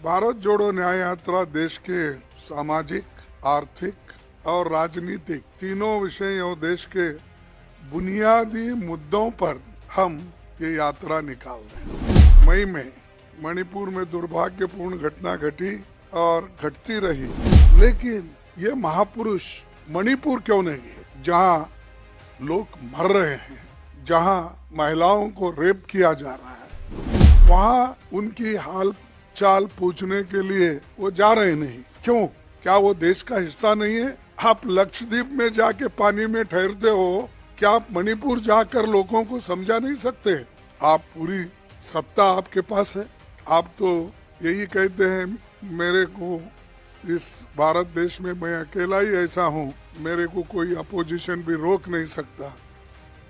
भारत जोड़ो न्याय यात्रा देश के सामाजिक, आर्थिक और राजनीतिक तीनों विषय और देश के बुनियादी मुद्दों पर हम ये यात्रा निकाल रहे हैं। मई में मणिपुर में दुर्भाग्यपूर्ण घटना घटी और घटती रही, लेकिन ये महापुरुष मणिपुर क्यों नहीं गए, जहाँ लोग मर रहे हैं, जहाँ महिलाओं को रेप किया जा रहा है, वहाँ उनकी हाल चाल पूछने के लिए वो जा रहे नहीं। क्यों? क्या वो देश का हिस्सा नहीं है? आप लक्षद्वीप में जाके पानी में ठहरते हो, क्या आप मणिपुर जाकर लोगों को समझा नहीं सकते? आप पूरी सत्ता आपके पास है, आप तो यही कहते हैं मेरे को इस भारत देश में मैं अकेला ही ऐसा हूँ, मेरे को कोई अपोजिशन भी रोक नहीं सकता।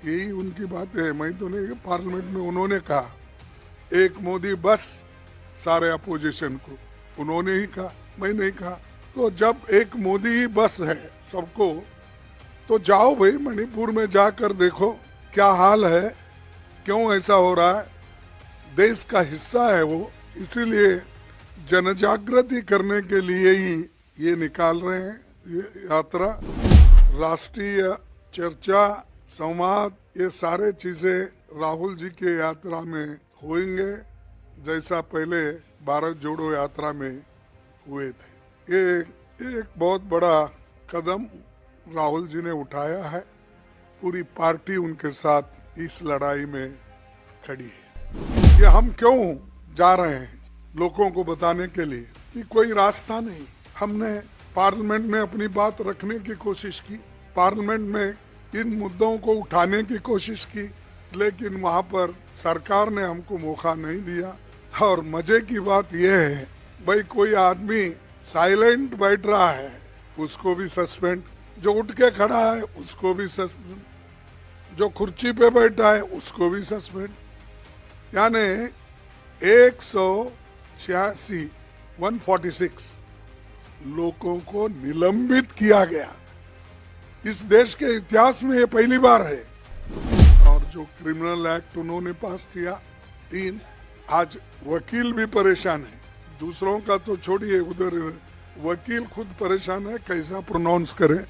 यही उनकी बात है। मैं तो नहीं, पार्लियामेंट में उन्होंने कहा एक मोदी बस सारे अपोजिशन को, उन्होंने ही कहा, मैं नहीं कहा। तो जब एक मोदी ही बस है सबको, तो जाओ भाई मणिपुर में जाकर देखो क्या हाल है, क्यों ऐसा हो रहा है। देश का हिस्सा है वो, इसीलिए जनजागृति करने के लिए ही ये निकाल रहे हैं ये यात्रा। राष्ट्रीय चर्चा, संवाद, ये सारे चीजें राहुल जी के यात्रा में होंगे, जैसा पहले भारत जोड़ो यात्रा में हुए थे। ये एक बहुत बड़ा कदम राहुल जी ने उठाया है। पूरी पार्टी उनके साथ इस लड़ाई में खड़ी है। ये हम क्यों जा रहे हैं? लोगों को बताने के लिए कि कोई रास्ता नहीं। हमने पार्लियामेंट में अपनी बात रखने की कोशिश की, पार्लियामेंट में इन मुद्दों को उठाने की कोशिश की, लेकिन वहां पर सरकार ने हमको मौका नहीं दिया। और मजे की बात यह है, भाई कोई आदमी साइलेंट बैठ रहा है उसको भी सस्पेंड, जो उठ के खड़ा है उसको भी सस्पेंड, जो कुर्सी पे बैठा है उसको भी सस्पेंड। यानी 146 लोगों को निलंबित किया गया। इस देश के इतिहास में ये पहली बार है। और जो क्रिमिनल एक्ट उन्होंने पास किया 3, आज वकील भी परेशान है। दूसरों का तो छोड़िए, उधर वकील खुद परेशान है, कैसा प्रोनाउंस करे,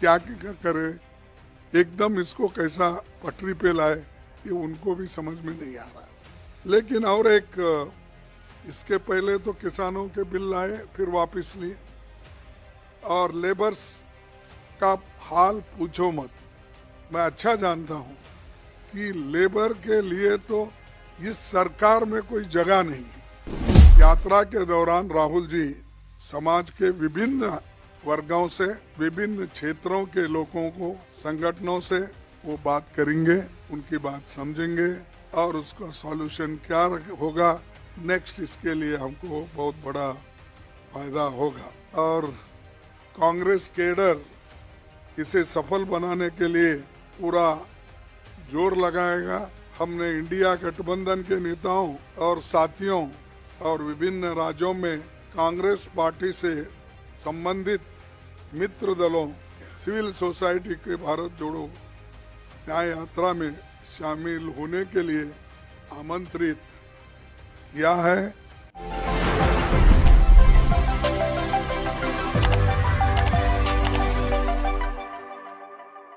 क्या करे, एकदम इसको कैसा पटरी पे लाए, ये उनको भी समझ में नहीं आ रहा। लेकिन और एक, इसके पहले तो किसानों के बिल लाए, फिर वापस लिए, और लेबर्स का हाल पूछो मत। मैं अच्छा जानता हूँ कि लेबर के लिए तो इस सरकार में कोई जगह नहीं है। यात्रा के दौरान राहुल जी समाज के विभिन्न वर्गों से, विभिन्न क्षेत्रों के लोगों को, संगठनों से वो बात करेंगे, उनकी बात समझेंगे और उसका सॉल्यूशन क्या होगा नेक्स्ट, इसके लिए हमको बहुत बड़ा फायदा होगा। और कांग्रेस केडर इसे सफल बनाने के लिए पूरा जोर लगाएगा। हमने इंडिया गठबंधन के नेताओं और साथियों और विभिन्न राज्यों में कांग्रेस पार्टी से संबंधित मित्र दलों, सिविल सोसाइटी के भारत जोड़ो न्याय यात्रा में शामिल होने के लिए आमंत्रित किया है।